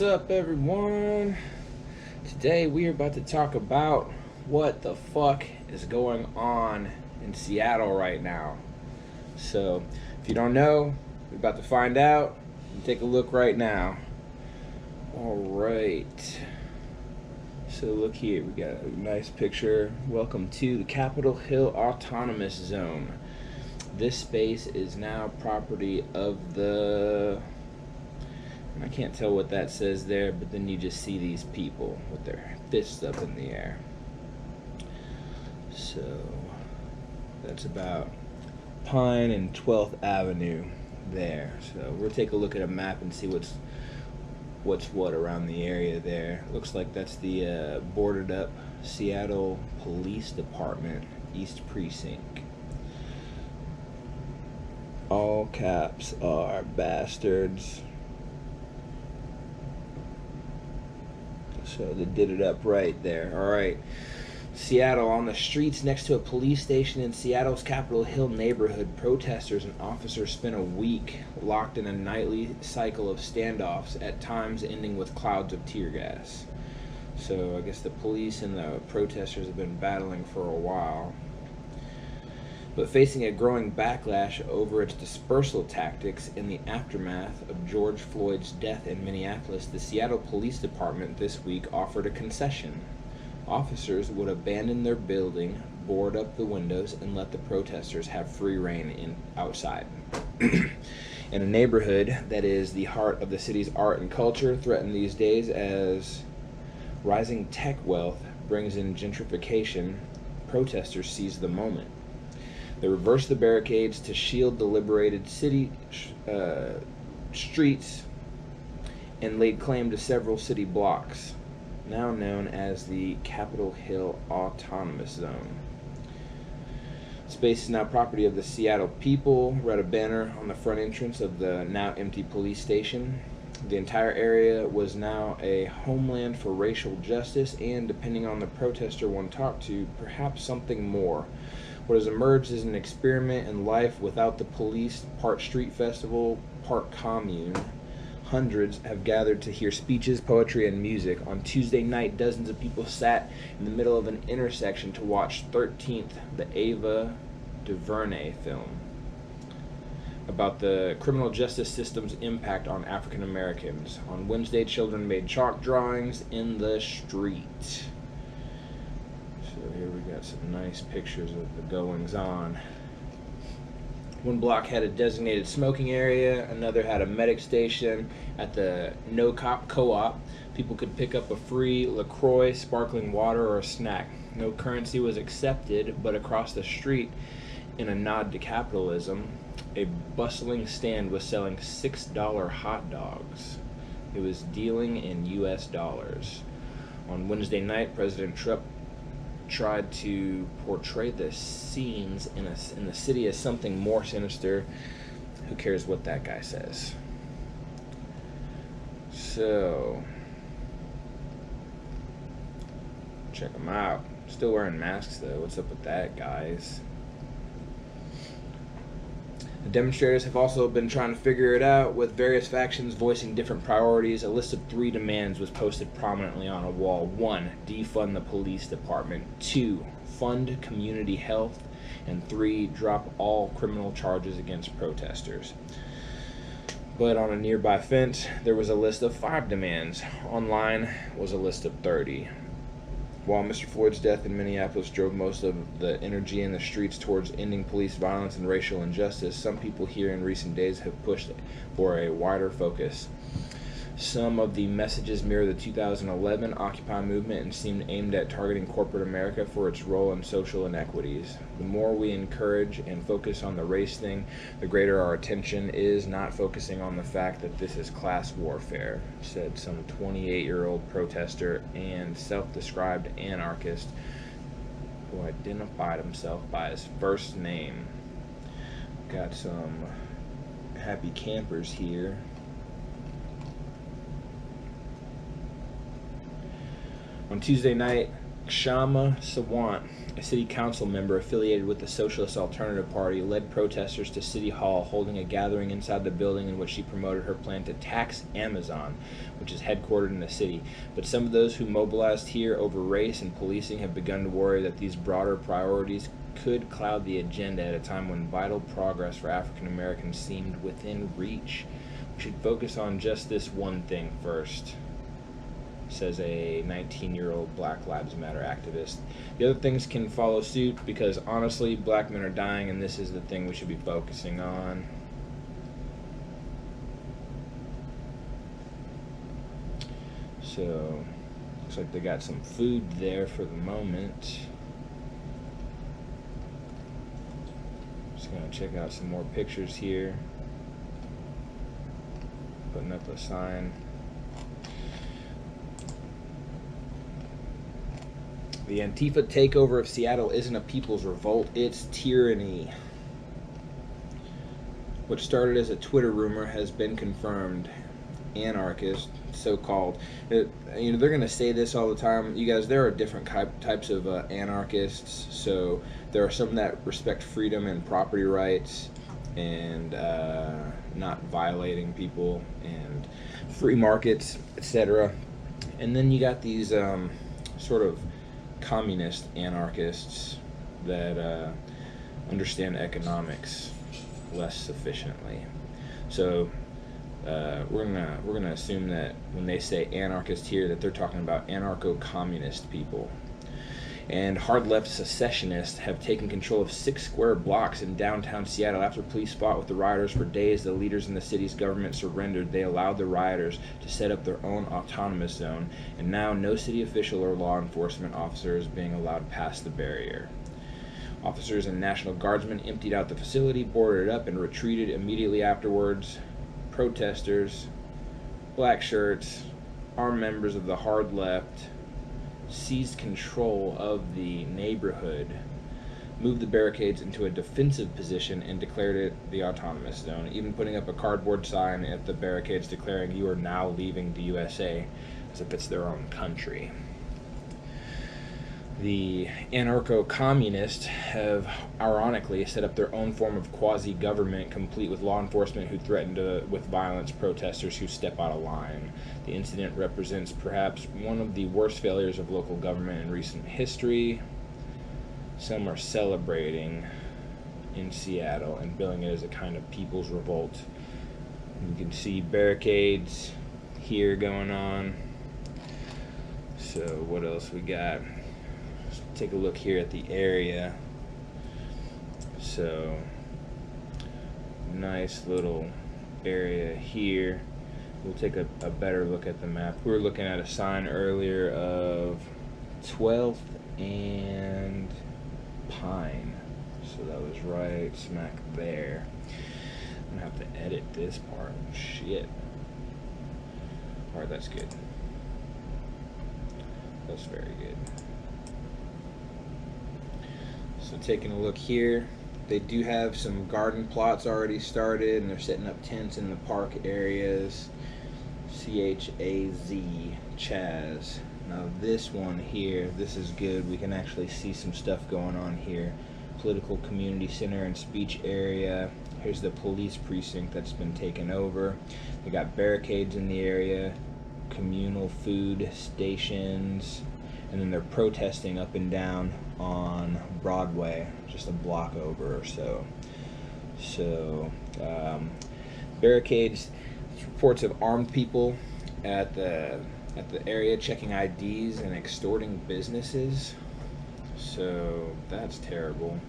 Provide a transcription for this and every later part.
up, everyone? Today we are about to talk about what the fuck is going on in Seattle right now. So, if you don't know, we're about to find out. Take a look right now. Alright. So look here, we got a nice picture. Welcome to the Capitol Hill Autonomous Zone. This space is now property of the... I can't tell what that says there, but then you just see these people with their fists up in the air. So that's about Pine and 12th Avenue there. So we'll take a look at a map and see what's what around the area there. Looks like that's the boarded up Seattle Police Department East Precinct. All caps are bastards. So they did it up right there. Alright. Seattle, on the streets next to a police station in Seattle's Capitol Hill neighborhood, protesters and officers spent a week locked in a nightly cycle of standoffs, at times ending with clouds of tear gas. So I guess the police and the protesters have been battling for a while. But facing a growing backlash over its dispersal tactics in the aftermath of George Floyd's death in Minneapolis, the Seattle Police Department this week offered a concession. Officers would abandon their building, board up the windows, and let the protesters have free rein outside. In a neighborhood that is the heart of the city's art and culture, threatened these days as rising tech wealth brings in gentrification, protesters seized the moment. They reversed the barricades to shield the liberated city streets and laid claim to several city blocks, now known as the Capitol Hill Autonomous Zone. Space is now property of the Seattle people. Read a banner on the front entrance of the now empty police station. The entire area was now a homeland for racial justice and, depending on the protester one talked to, perhaps something more. What has emerged is an experiment in life without the police, part street festival, part commune. Hundreds have gathered to hear speeches, poetry, and music. On Tuesday night, dozens of people sat in the middle of an intersection to watch 13th, the Ava DuVernay film about the criminal justice system's impact on African Americans. On Wednesday, children made chalk drawings in the street. So here we got some nice pictures of the goings-on. One block had a designated smoking area, another had a medic station. At the No Cop Co-op, people could pick up a free LaCroix, sparkling water, or a snack. No currency was accepted, but across the street, in a nod to capitalism, a bustling stand was selling $6 hot dogs. It was dealing in US dollars. On Wednesday night, President Trump tried to portray the scenes in the city as something more sinister. Who cares what that guy says? So, check them out. Still wearing masks though. What's up with that, guys? The demonstrators have also been trying to figure it out, with various factions voicing different priorities. A list of 3 demands was posted prominently on a wall. 1. Defund the police department. 2. Fund community health. And 3. Drop all criminal charges against protesters. But on a nearby fence, there was a list of 5 demands. Online was a list of 30. While Mr. Floyd's death in Minneapolis drove most of the energy in the streets towards ending police violence and racial injustice, some people here in recent days have pushed for a wider focus. Some of the messages mirror the 2011 Occupy movement and seem aimed at targeting corporate America for its role in social inequities. The more we encourage and focus on the race thing, the greater our attention is, not focusing on the fact that this is class warfare, said some 28-year-old protester and self-described anarchist who identified himself by his first name. Got some happy campers here. On Tuesday night, Kshama Sawant, a city council member affiliated with the Socialist Alternative Party, led protesters to City Hall, holding a gathering inside the building in which she promoted her plan to tax Amazon, which is headquartered in the city. But some of those who mobilized here over race and policing have begun to worry that these broader priorities could cloud the agenda at a time when vital progress for African Americans seemed within reach. We should focus on just this one thing first, says a 19-year-old Black Lives Matter activist. The other things can follow suit because honestly, black men are dying and this is the thing we should be focusing on. So, looks like they got some food there for the moment. Just gonna check out some more pictures here. Putting up a sign. The Antifa takeover of Seattle isn't a people's revolt, it's tyranny. What started as a Twitter rumor has been confirmed. Anarchist, so-called. They're going to say this all the time. You guys, there are different types of anarchists. So there are some that respect freedom and property rights and not violating people and free markets, etc. And then you got these sort of communist anarchists that understand economics less sufficiently. So we're gonna assume that when they say anarchist here, that they're talking about anarcho-communist people. And hard-left secessionists have taken control of 6 square blocks in downtown Seattle. After police fought with the rioters for days, the leaders in the city's government surrendered. They allowed the rioters to set up their own autonomous zone, and now no city official or law enforcement officer is being allowed past the barrier. Officers and National Guardsmen emptied out the facility, boarded it up, and retreated immediately afterwards. Protesters, black shirts, armed members of the hard left, seized control of the neighborhood, moved the barricades into a defensive position, and declared it the autonomous zone, even putting up a cardboard sign at the barricades declaring you are now leaving the USA, as if it's their own country. The anarcho-communists have ironically set up their own form of quasi-government, complete with law enforcement who threaten with violence protesters who step out of line. The incident represents perhaps one of the worst failures of local government in recent history. Some are celebrating in Seattle and billing it as a kind of people's revolt. You can see barricades here going on. So what else we got? Take a look here at the area. So nice little area here. We'll take a better look at the map. We were looking at a sign earlier of 12th and Pine, so that was right smack there. I'm gonna have to edit this part. Shit. Alright, that's good. That's very good. So taking a look here, they do have some garden plots already started, and they're setting up tents in the park areas. CHAZ, CHAZ. Now this one here, this is good. We can actually see some stuff going on here. Political community center and speech area. Here's the police precinct that's been taken over. They got barricades in the area, communal food stations, and then they're protesting up and down on Broadway, just a block over or so. So barricades, reports of armed people at the area checking IDs and extorting businesses. So that's terrible.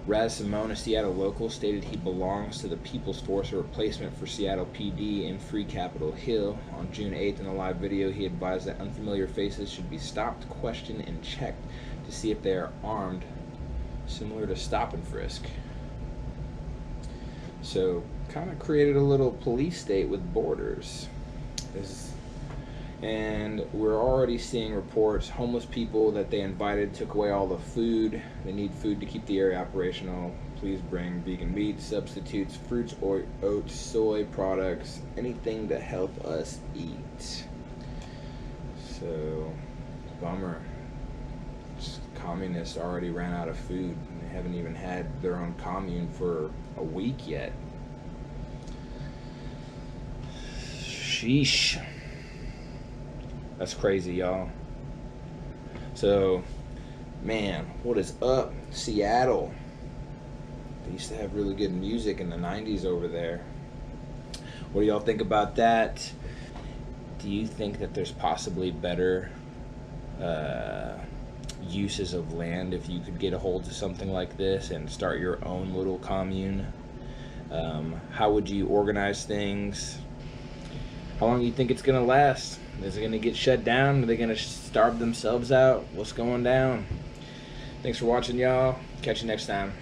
Raz Simone, a Seattle local, stated he belongs to the People's Force, a replacement for Seattle PD in Free Capitol Hill. On June 8th, in a live video, he advised that unfamiliar faces should be stopped, questioned, and checked to see if they are armed, similar to stop and frisk. So, kind of created a little police state with borders. And we're already seeing reports, homeless people that they invited took away all the food. They need food to keep the area operational. Please bring vegan meat, substitutes, fruits, oats, soy products, anything to help us eat. So, bummer. communists already ran out of food. They haven't even had their own commune for a week yet. Sheesh. That's crazy, y'all. So, man, what is up, Seattle? They used to have really good music in the 90s over there. What do y'all think about that? Do you think that there's possibly better uses of land if you could get a hold of something like this and start your own little commune? How would you organize things? How long do you think it's gonna last? Is it gonna get shut down? Are they gonna starve themselves out? What's going down? Thanks for watching, y'all. Catch you next time.